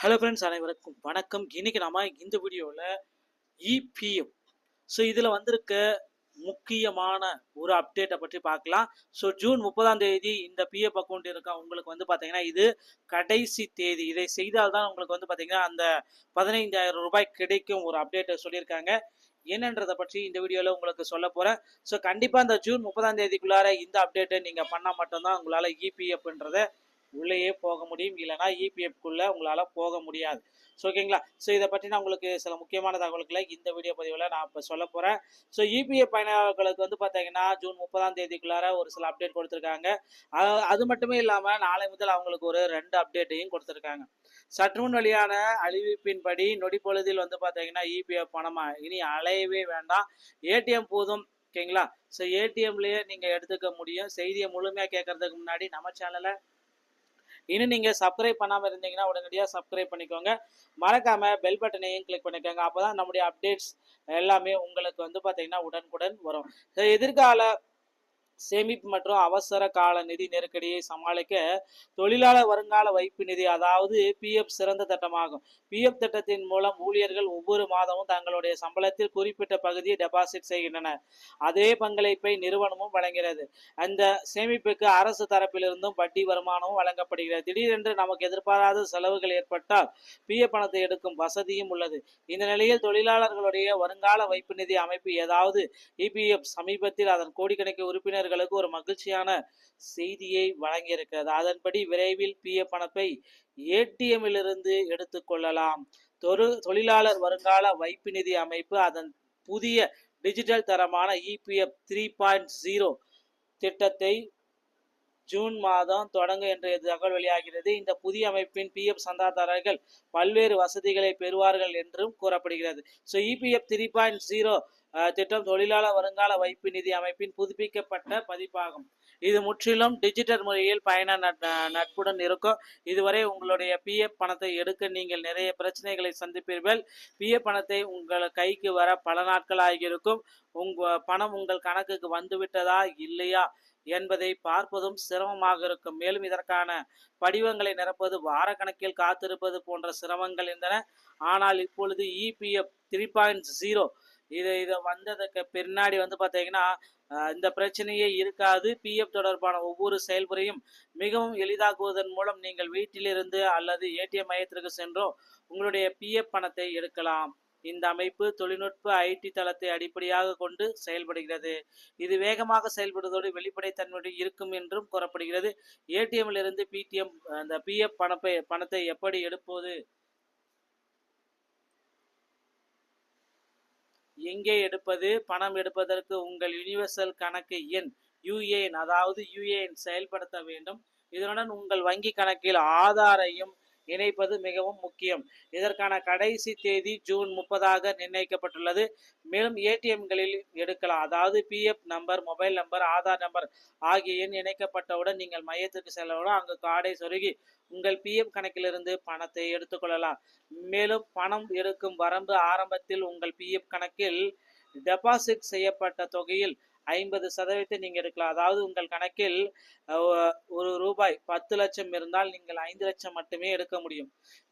Hello friends, அனைவருக்கும் வணக்கம். இன்னைக்கு நாம இந்த வீடியோவில் இபிஎஃப் இதில் வந்திருக்க முக்கியமான ஒரு அப்டேட்டை பற்றி பார்க்கலாம். ஜூன் 30ஆம் தேதி இந்த பிஎஃப் அக்கௌண்ட் இருக்கா உங்களுக்கு பார்த்தீங்கன்னா இது கடைசி தேதி. இதை செய்தால் தான் உங்களுக்கு பார்த்தீங்கன்னா அந்த 15,000 ரூபாய் கிடைக்கும் ஒரு அப்டேட்டை சொல்லியிருக்காங்க. என்னன்றதை பற்றி இந்த வீடியோவில் உங்களுக்கு சொல்ல போகிறேன். கண்டிப்பாக இந்த ஜூன் 30ஆம் தேதிக்குள்ளார இந்த அப்டேட்டை நீங்கள் பண்ணால் மட்டும்தான் உங்களால் இபிஎஃப்ன்றதை உள்ளேயே போக முடியும், இல்லைனா இபிஎஃப்குள்ளே உங்களால் போக முடியாது. ஓகேங்களா. இதை பற்றி நான் உங்களுக்கு சில முக்கியமான தகவல்களை இந்த வீடியோ பதிவில் நான் இப்போ சொல்ல போகிறேன். இபிஎஃப் பயனாளர்களுக்கு பார்த்தீங்கன்னா ஜூன் 30ஆம் தேதிக்குள்ளார ஒரு சில அப்டேட் கொடுத்துருக்காங்க. அது மட்டுமே இல்லாமல் நாளை முதல் அவங்களுக்கு ஒரு 2 அப்டேட்டையும் கொடுத்துருக்காங்க. சற்று முன் வெளியான அறிவிப்பின்படி நொடி பொழுதில் பார்த்தீங்கன்னா இபிஎஃப் பணமா இனி அலையவே வேண்டாம், ஏடிஎம் போதும். ஓகேங்களா. ஏடிஎம்லேயே நீங்கள் எடுத்துக்க முடியும். செய்தியை முழுமையாக கேட்கறதுக்கு முன்னாடி நம்ம சேனலை இன்னும் நீங்கள் சப்ஸ்கிரைப் பண்ணாமல் இருந்தீங்கன்னா உடனடியாக சப்ஸ்கிரைப் பண்ணிக்கோங்க. மறக்காமல் பெல் பட்டனையும் கிளிக் பண்ணிக்கோங்க. அப்போ தான் நம்முடைய அப்டேட்ஸ் எல்லாமே உங்களுக்கு பார்த்தீங்கன்னா உடனுக்குடன் வரும். எதிர்கால சேமிப்பு மற்றும் அவசர கால நிதி நெருக்கடியை சமாளிக்க தொழிலாளர் வருங்கால வைப்பு நிதி, அதாவது பிஎஃப் சிறந்த திட்டமாகும். பிஎஃப் திட்டத்தின் மூலம் ஊழியர்கள் ஒவ்வொரு மாதமும் தங்களுடைய சம்பளத்தில் குறிப்பிட்ட பகுதியை டெபாசிட் செய்கின்றனர். அதே பங்களிப்பை நிறுவனமும் வழங்குகிறது. அந்த சேமிப்புக்கு அரசு தரப்பிலிருந்தும் வட்டி வருமானமும் வழங்கப்படுகிறது. திடீரென்று நமக்கு எதிர்பாராத செலவுகள் ஏற்பட்டால் பிஎஃப் பணத்தை எடுக்கும் வசதியும் உள்ளது. இந்த நிலையில் தொழிலாளர்களுடைய வருங்கால வைப்பு நிதி அமைப்பு, ஏதாவது இபிஎஃப் சமீபத்தில் அதன் கோடிக்கணக்கில் உறுப்பினர் ஒரு மகிழ்ச்சியான செய்தியை வழங்கியிருக்கிறது. அதன்படி விரைவில் பிஎஃப் பணத்தை ஏடிஎம்மிலிருந்து எடுத்துக்கொள்ளலாம். தொழிலாளர் வருங்கால வைப்பு நிதி அமைப்பு அதன் புதிய டிஜிட்டல் தரமான இபிஎஃப் 3.0 திட்டத்தை ஜூன் மாதம் தொடங்கும் என்று தகவல் வெளியாகிறது. இந்த புதிய அமைப்பின் பிஎஃப் சந்தாதாரர்கள் பல்வேறு வசதிகளை பெறுவார்கள் என்றும் கூறப்படுகிறது. இபிஎஃப் 3.0 திட்டம் தொழிலாளர் வருங்கால வைப்பு நிதி அமைப்பின் புதுப்பிக்கப்பட்ட பதிப்பாகும். இது முற்றிலும் டிஜிட்டல் முறையில் பயண நட்புடன் இருக்கும். இதுவரை உங்களுடைய பிஎஃப் பணத்தை எடுக்க நீங்கள் நிறைய பிரச்சனைகளை சந்திப்பீர்கள். பிஎஃப் பணத்தை உங்கள் கைக்கு வர பல நாட்கள் ஆகியிருக்கும். பணம் உங்கள் கணக்குக்கு வந்துவிட்டதா இல்லையா என்பதை பார்ப்பதும் சிரமமாக இருக்கும். மேலும் இதற்கான படிவங்களை நிரப்பது, வாரக்கணக்கில் காத்திருப்பது போன்ற சிரமங்கள் இருந்தன. ஆனால் இப்பொழுது இபிஎஃப் 3.0 இதை வந்ததுக்கு பின்னாடி பார்த்தீங்கன்னா இந்த பிரச்சனையே இருக்காது. பிஎஃப் தொடர்பான ஒவ்வொரு செயல்முறையும் மிகவும் எளிதாக்குவதன் மூலம் நீங்கள் வீட்டிலிருந்து அல்லது ஏடிஎம் மையத்திற்கு சென்றோ உங்களுடைய பிஎஃப் பணத்தை எடுக்கலாம். இந்த அமைப்பு தொழில்நுட்ப ஐடி தளத்தை அடிப்படையாக கொண்டு செயல்படுகிறது. இது வேகமாக செயல்படுவதோடு வெளிப்படைத்தன்மையோடு இருக்கும் என்றும் கூறப்படுகிறது. ஏடிஎம்மில் இருந்து அந்த பிஎஃப் பணத்தை எப்படி எடுப்பது, எங்கே எடுப்பது, பணம் எடுப்பதற்கு உங்கள் யுனிவர்சல் கணக்கு எண் யுஏஎன், அதாவது யுஏஎன் செயல்படுத்த வேண்டும். இதனுடன் உங்கள் வங்கி கணக்கில் ஆதாரையும் இணைப்பது மிகவும் முக்கியம். இதற்கான கடைசி தேதி ஜூன் 30ஆக நிர்ணயிக்கப்பட்டுள்ளது. மேலும் ஏடிஎம்களில் எடுக்கலாம். அதாவது PF number, mobile number, Aadhaar number ஆகிய எண் இணைக்கப்பட்டவுடன் நீங்கள் மையத்திற்கு செல்லவுடன் அங்கு கார்டை சொருகி உங்கள் பிஎஃப் கணக்கிலிருந்து பணத்தை எடுத்துக்கொள்ளலாம். மேலும் பணம் எடுக்கும் வரம்பு ஆரம்பத்தில் உங்கள் பிஎஃப் கணக்கில் டெபாசிட் செய்யப்பட்ட தொகையில் 50% நீங்கள் எடுக்கலாம். அதாவது உங்கள் கணக்கில் ஒரு ரூபாய் 10 லட்சம் இருந்தால் நீங்கள் 5 லட்சம் மட்டுமே எடுக்க முடியும்.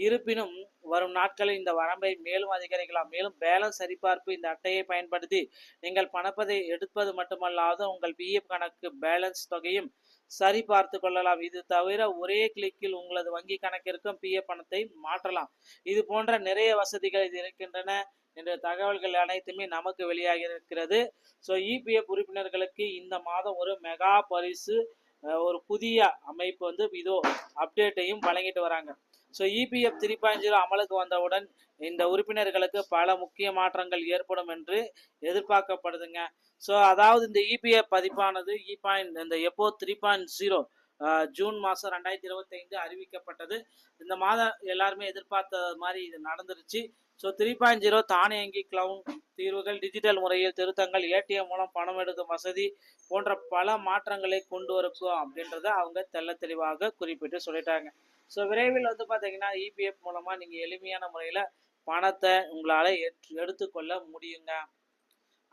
இருப்பினும் வரும் நாட்களில் இந்த வரம்பை மேலும் அதிகரிக்கலாம். மேலும் பேலன்ஸ் சரிபார்ப்பு இந்த அட்டையை பயன்படுத்தி நீங்கள் பணப்பதை எடுப்பது மட்டுமல்லாது உங்கள் பிஎஃப் கணக்கு பேலன்ஸ் தொகையும் சரி பார்த்து கொள்ளலாம். இது தவிர ஒரே கிளிக்கில் உங்களது வங்கி கணக்கிற்கும் பிஎஃப் பணத்தை மாற்றலாம். இது போன்ற நிறைய வசதிகள் இது இருக்கின்றன என்ற தகவல்கள் அனைத்துமே நமக்கு வெளியாகி இருக்கிறது. இபிஎஃப் உறுப்பினர்களுக்கு இந்த மாதம் ஒரு மெகா பரிசு, ஒரு புதிய அமைப்பு இதோ அப்டேட்டையும் வழங்கிட்டு வராங்க. இபிஎஃப் 3.0 அமலுக்கு வந்தவுடன் இந்த உறுப்பினர்களுக்கு பல முக்கிய மாற்றங்கள் ஏற்படும் என்று எதிர்பார்க்கப்படுதுங்க. அதாவது இந்த இபிஎஃப் பதிப்பானது இந்த எப்போ 3.0 ஜூன் மாதம் 2025 அறிவிக்கப்பட்டது. இந்த மாதம் எல்லாருமே எதிர்பார்த்த மாதிரி இது நடந்துருச்சு. 3.0 தானியங்கி கிளவுட் தீர்வுகள், டிஜிட்டல் முறையில் திருத்தங்கள், ஏடிஎம் மூலம் பணம் எடுக்கும் வசதி போன்ற பல மாற்றங்களை கொண்டு வரும் அப்படின்றத அவங்க தெள்ள தெளிவாக குறிப்பிட்டு சொல்லிட்டாங்க. விரைவில் பார்த்தீங்கன்னா இபிஎஃப் மூலமாக நீங்கள் எளிமையான முறையில் பணத்தை உங்களால் எடுத்துக்கொள்ள முடியுங்க.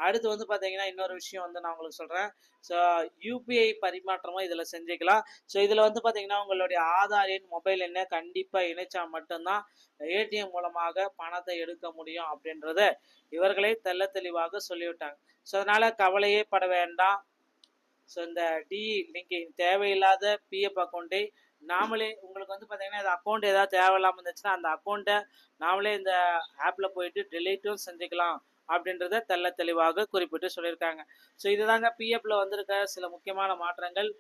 அடுத்து வந்து பார்த்தீங்கன்னா இன்னொரு விஷயம் வந்து நான் உங்களுக்கு சொல்கிறேன். ஸோ யூபிஐ பரிமாற்றமும் இதில் செஞ்சுக்கலாம். ஸோ இதில் வந்து பார்த்தீங்கன்னா உங்களுடைய ஆதார் எண், மொபைல் எண்ணை கண்டிப்பாக இணைச்சா மட்டும்தான் ஏடிஎம் மூலமாக பணத்தை எடுக்க முடியும் அப்படின்றத இவர்களே தெள்ள தெளிவாக சொல்லிவிட்டாங்க. ஸோ அதனால் கவலையே பட வேண்டாம். ஸோ இந்த லிங்க் தேவையில்லாத பிஎஃப் அக்கௌண்ட்டை நாமளே உங்களுக்கு வந்து பார்த்தீங்கன்னா இந்த அக்கௌண்ட் ஏதாவது தேவையில்லாமல் இருந்துச்சுன்னா அந்த அக்கௌண்ட்டை நாமளே இந்த ஆப்பில் போயிட்டு டெலீட்டும் செஞ்சுக்கலாம் அப்படின்றத தெளிவாக குறிப்பிட்டு சொல்லியிருக்காங்க. ஸோ இதுதாங்க பிஎஃப்ல வந்திருக்க சில முக்கியமான மாற்றங்கள்.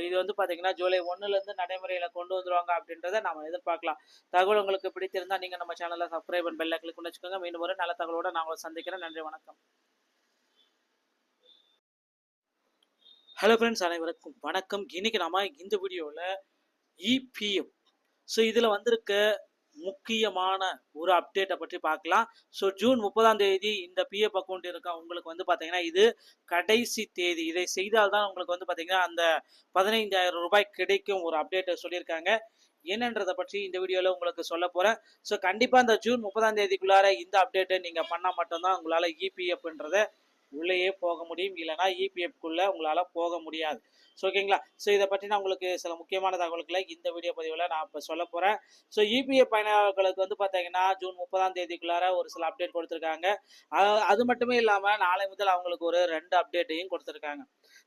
இது வந்து பார்த்தீங்கன்னா ஜூலை 1லேருந்து நடைமுறையில் கொண்டு வந்துருவாங்க அப்படின்றத நம்ம எதிர்பார்க்கலாம். தகவல் உங்களுக்கு பிடித்திருந்தால் நீங்கள் நம்ம சேனலை சப்ஸ்கிரைப் அண்ட் பெல்லை கிளிக் பண்ணி வச்சுக்கோங்க. மீண்டும் ஒரு நல்ல தகவலோடு நான் உங்களை சந்திக்கிறேன். நன்றி, வணக்கம். ஹலோ ஃப்ரெண்ட்ஸ், அனைவருக்கும் வணக்கம். இன்னைக்கு நாம இந்த வீடியோவில் இபிஎஃப் இதில் வந்திருக்க முக்கியமான ஒரு அப்டேட்டை பற்றி பார்க்கலாம். ஜூன் 30 இந்த பிஎஃப் அக்கௌண்ட் இருக்கா உங்களுக்கு வந்து பார்த்தீங்கன்னா இது கடைசி தேதி. இதை செய்தால்தான் உங்களுக்கு வந்து பார்த்தீங்கன்னா அந்த 15,000 ரூபாய் கிடைக்கும் ஒரு அப்டேட்டை சொல்லியிருக்காங்க. என்னன்றதை பற்றி இந்த வீடியோவில் உங்களுக்கு சொல்ல போகிறேன். கண்டிப்பாக இந்த ஜூன் 30 இந்த அப்டேட்டை நீங்கள் பண்ணால் மட்டும்தான் உங்களால் இபிஎஃப்ன்றதை உள்ளேயே போக முடியும், இல்லைனா இபிஎஃப்குள்ளே உங்களால் போக முடியாது. ஓகேங்களா? இதை பற்றி நான் உங்களுக்கு சில முக்கியமான தகவல்களை இந்த வீடியோ பதிவில் நான் இப்போ சொல்ல போகிறேன். இபிஎஃப் பயனாளர்களுக்கு வந்து பார்த்தீங்கன்னா ஜூன் 30 ஒரு சில அப்டேட் கொடுத்துருக்காங்க. அது மட்டுமே இல்லாமல் நாளை முதல் அவங்களுக்கு ஒரு 2 அப்டேட்டையும் கொடுத்துருக்காங்க.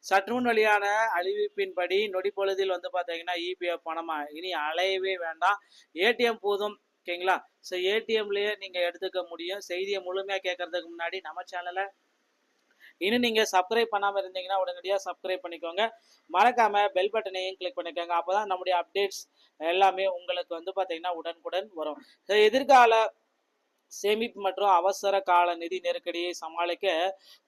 சற்று முன் வெளியான அறிவிப்பின்படி நொடி பொழுதில் வந்து பார்த்தீங்கன்னா இபிஎஃப் பணமா இனி அலையவே வேண்டாம், ஏடிஎம் போதும். ஓகேங்களா? ஏடிஎம்லேயே நீங்கள் எடுத்துக்க முடியும். செய்தியை முழுமையாக கேட்கறதுக்கு முன்னாடி நம்ம சேனலை இன்னும் நீங்கள் சப்ஸ்கிரைப் பண்ணாமல் இருந்தீங்கன்னா உடனடியாக சப்ஸ்கிரைப் பண்ணிக்கோங்க. மறக்காமல் பெல் பட்டனையும் கிளிக் பண்ணிக்கோங்க. அப்போ தான் நம்முடைய அப்டேட்ஸ் எல்லாமே உங்களுக்கு வந்து பார்த்தீங்கன்னா உடனுக்குடன் வரும். எதிர்கால சேமிப்பு மற்றும் அவசர கால நிதி நெருக்கடியை சமாளிக்க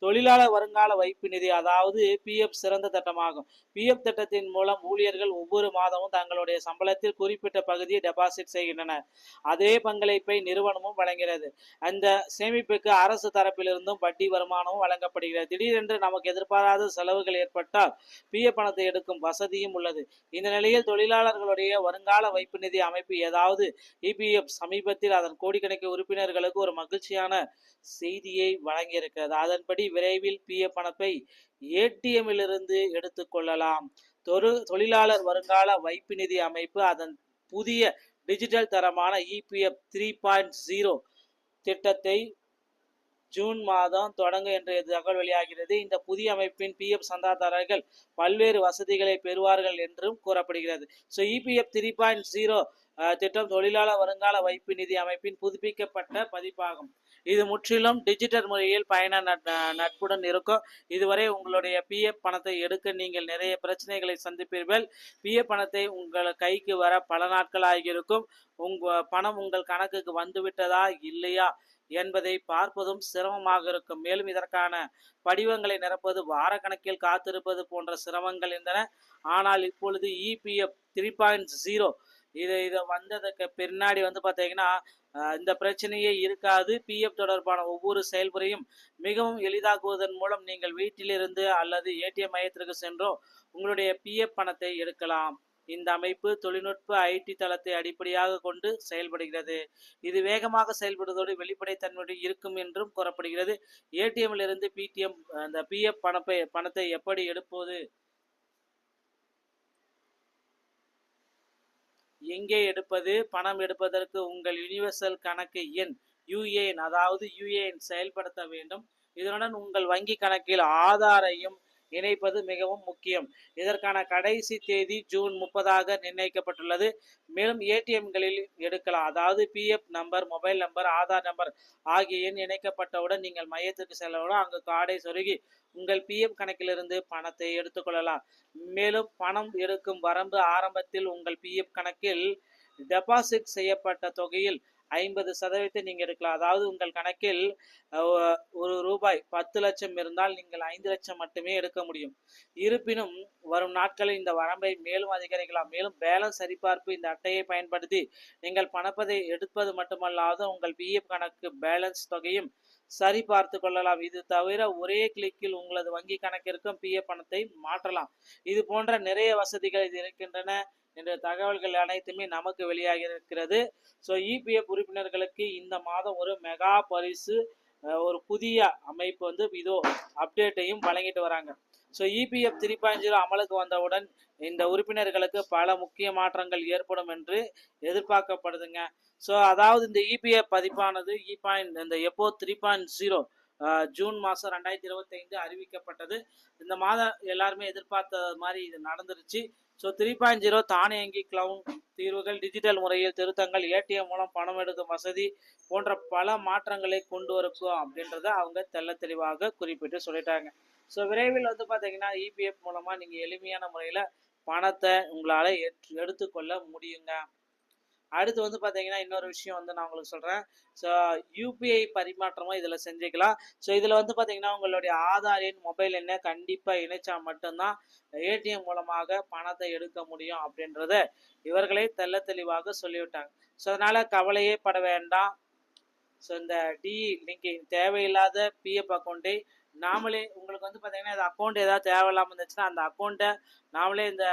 தொழிலாளர் வருங்கால வைப்பு நிதி, அதாவது பிஎஃப் சிறந்த திட்டமாகும். பிஎஃப் திட்டத்தின் மூலம் ஊழியர்கள் ஒவ்வொரு மாதமும் தங்களுடைய சம்பளத்தில் குறிப்பிட்ட பகுதியை டெபாசிட் செய்கின்றனர். அதே பங்களிப்பை நிறுவனமும் வழங்குகிறது. அந்த சேமிப்புக்கு அரசு தரப்பிலிருந்தும் வட்டி வருமானமும் வழங்கப்படுகிறது. திடீரென்று நமக்கு எதிர்பாராத செலவுகள் ஏற்பட்டால் பிஎஃப் பணத்தை எடுக்கும் வசதியும் உள்ளது. இந்த நிலையில் தொழிலாளர்களுடைய வருங்கால வைப்பு நிதி அமைப்பு, ஏதாவது இபிஎஃப் சமீபத்தில் அதன் கோடிக்கணக்கில் உறுப்பினர்களுக்கு ஒரு மகிழ்ச்சியான செய்தியை வழங்கியிருக்கிறது. அதன்படி விரைவில் பிஎஃப் பணத்தை ஏடிஎம்மிலிருந்து எடுத்துக்கொள்ளலாம். தொழிலாளர் வருங்கால வைப்பு நிதி அமைப்பு அதன் புதிய டிஜிட்டல் தரமான இபிஎஃப் 3.0 திட்டத்தை ஜூன் மாதம் தொடங்கும் என்று தகவல் வெளியாகிறது. இந்த புதிய அமைப்பின் பிஎஃப் சந்தாதாரர்கள் பல்வேறு வசதிகளை பெறுவார்கள் என்றும் கூறப்படுகிறது. இபிஎஃப் 3.0 திட்டம் தொழிலாளர் வருங்கால வைப்பு நிதி அமைப்பின் புதுப்பிக்கப்பட்ட பதிப்பாகும். இது முற்றிலும் டிஜிட்டல் முறையில் பயண நட்புடன் இருக்கும். இதுவரை உங்களுடைய பிஎஃப் பணத்தை எடுக்க நீங்கள் நிறைய பிரச்சனைகளை சந்திப்பீர்கள். பிஎஃப் பணத்தை உங்கள் கைக்கு வர பல நாட்கள் ஆகியிருக்கும். பணம் உங்கள் கணக்குக்கு வந்துவிட்டதா இல்லையா என்பதை பார்ப்பதும் சிரமமாக இருக்கும். மேலும் இதற்கான படிவங்களை நிரப்பது, வாரக்கணக்கில் காத்திருப்பது போன்ற சிரமங்கள் இருந்தன. ஆனால் இப்பொழுது இபிஎஃப் 3.0 இதை வந்ததுக்கு பின்னாடி வந்து பார்த்தீங்கன்னா இந்த பிரச்சனையே இருக்காது. பிஎஃப் தொடர்பான ஒவ்வொரு செயல்முறையும் மிகவும் எளிதாக்குவதன் மூலம் நீங்கள் வீட்டிலிருந்து அல்லது ஏடிஎம் மையத்திற்கு சென்றோ உங்களுடைய பிஎஃப் பணத்தை எடுக்கலாம். இந்த அமைப்பு தொழில்நுட்ப ஐடி தளத்தை அடிப்படையாக கொண்டு செயல்படுகிறது. இது வேகமாக செயல்படுவதோடு வெளிப்படைத்தன்மையுடன் இருக்கும் என்றும் கூறப்படுகிறது. ஏடிஎம்மில் இருந்து அந்த பிஎஃப் பணத்தை எப்படி எடுப்பது, எங்கே எடுப்பது, பணம் எடுப்பதற்கு உங்கள் யூனிவர்சல் கணக்கு எண் யுஏஎன், அதாவது யுஏஎன் செயல்படுத்த வேண்டும். இதனுடன் உங்கள் வங்கி கணக்கில் ஆதாரையும் இணைப்பது மிகவும் முக்கியம். இதற்கான கடைசி தேதி ஜூன் 30 நிர்ணயிக்கப்பட்டுள்ளது. மேலும் ஏடிஎம்களில் எடுக்கலாம். அதாவது PF number, mobile number, Aadhaar number ஆகிய எண் இணைக்கப்பட்டவுடன் நீங்கள் மையத்திற்கு செல்லவுடன் அங்கு கார்டை சொருகி உங்கள் பிஎஃப் கணக்கிலிருந்து பணத்தை எடுத்துக்கொள்ளலாம். மேலும் பணம் எடுக்கும் வரம்பு ஆரம்பத்தில் உங்கள் பிஎஃப் கணக்கில் டெபாசிட் செய்யப்பட்ட தொகையில் 50% நீங்கள் எடுக்கலாம். அதாவது உங்கள் கணக்கில் ஒரு ரூபாய் 10 லட்சம் இருந்தால் நீங்கள் 5 லட்சம் மட்டுமே எடுக்க முடியும். இருப்பினும் வரும் நாட்களில் இந்த வரம்பை மேலும் அதிகரிக்கலாம். மேலும் பேலன்ஸ் சரிபார்ப்பு, இந்த அட்டையை பயன்படுத்தி நீங்கள் பணப்பதை எடுப்பது மட்டுமல்லாது உங்கள் பிஎஃப் கணக்கு பேலன்ஸ் தொகையும் சரி பார்த்து கொள்ளலாம். இது தவிர ஒரே கிளிக்கில் உங்களது வங்கி கணக்கிற்கும் பிஎஃப் பணத்தை மாற்றலாம். இது போன்ற நிறைய வசதிகள் இது இருக்கின்றன என்ற தகவல்கள் அனைத்துமே நமக்கு வெளியாகி இருக்கிறது. இபிஎஃப் உறுப்பினர்களுக்கு இந்த மாதம் ஒரு மெகா பரிசு ஒரு புதிய அமைப்பு வந்து இதோ அப்டேட்டையும் வழங்கிட்டு வராங்க. ஸோ இபிஎஃப் 3.0 அமலுக்கு வந்தவுடன் இந்த உறுப்பினர்களுக்கு பல முக்கிய மாற்றங்கள் ஏற்படும் என்று எதிர்பார்க்கப்படுதுங்க. ஸோ அதாவது இந்த இபிஎஃப் பதிப்பானது இந்த எப்போ 3.0 ஜூன் மாதம் 2025 அறிவிக்கப்பட்டது. இந்த மாதம் எல்லாருமே எதிர்பார்த்த மாதிரி இது நடந்துருச்சு. ஸோ 3.0 தானியங்கி கிளவுட் தீர்வுகள், டிஜிட்டல் முறையில் திருத்தங்கள், ஏடிஎம் மூலம் பணம் எடுக்கும் வசதி போன்ற பல மாற்றங்களை கொண்டு இருக்கும் அப்படின்றத அவங்க தெள்ள தெளிவாக குறிப்பிட்டு சொல்லிட்டாங்க. ஸோ விரைவில் வந்து பார்த்தீங்கன்னா இபிஎஃப் மூலமாக நீங்கள் எளிமையான முறையில் பணத்தை உங்களால் எடுத்துக்கொள்ள முடியுங்க. அடுத்து வந்து பார்த்தீங்கன்னா இன்னொரு விஷயம் வந்து நான் உங்களுக்கு சொல்கிறேன். ஸோ யூபிஐ பரிமாற்றமும் இதில் செஞ்சுக்கலாம். ஸோ இதில் வந்து பார்த்தீங்கன்னா உங்களுடைய ஆதார் எண், மொபைல் எண்ணை கண்டிப்பாக இணைச்சா மட்டும்தான் ஏடிஎம் மூலமாக பணத்தை எடுக்க முடியும் அப்படின்றத இவர்களே தெள்ள தெளிவாக சொல்லிவிட்டாங்க. ஸோ அதனால் கவலையே பட வேண்டாம். ஸோ இந்த லிங்க் தேவையில்லாத பிஎஃப் அக்கௌண்ட்டை நாமளே உங்களுக்கு வந்து பார்த்தீங்கன்னா இந்த அக்கௌண்ட் ஏதாவது தேவையில்லாமல் இருந்துச்சுன்னா அந்த அக்கௌண்ட்டை நாமளே இந்த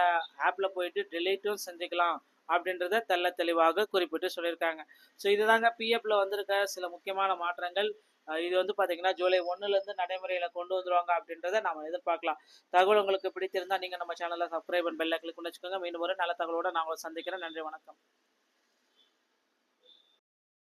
ஆப்பில் போயிட்டு டெலீட்டும் செஞ்சுக்கலாம் அப்படின்றத தெள்ள தெளிவாக குறிப்பிட்டு சொல்லியிருக்காங்க. ஸோ இதுதாங்க பிஎஃப்ல வந்திருக்க சில முக்கியமான மாற்றங்கள். இது வந்து பார்த்தீங்கன்னா ஜூலை 1லேருந்து நடைமுறையில் கொண்டு வந்துருவாங்க அப்படின்றத நம்ம எதிர்பார்க்கலாம். தகவல் உங்களுக்கு பிடித்திருந்தால் நீங்கள் நம்ம சேனலை சப்ஸ்கிரைப் பண்ணி பெல் ஐக்கன் கிளிக் பண்ணி வச்சுக்கோங்க. மீண்டும் ஒரு நல்ல தகவலோடு நான் உங்களை சந்திக்கிறேன். நன்றி, வணக்கம்.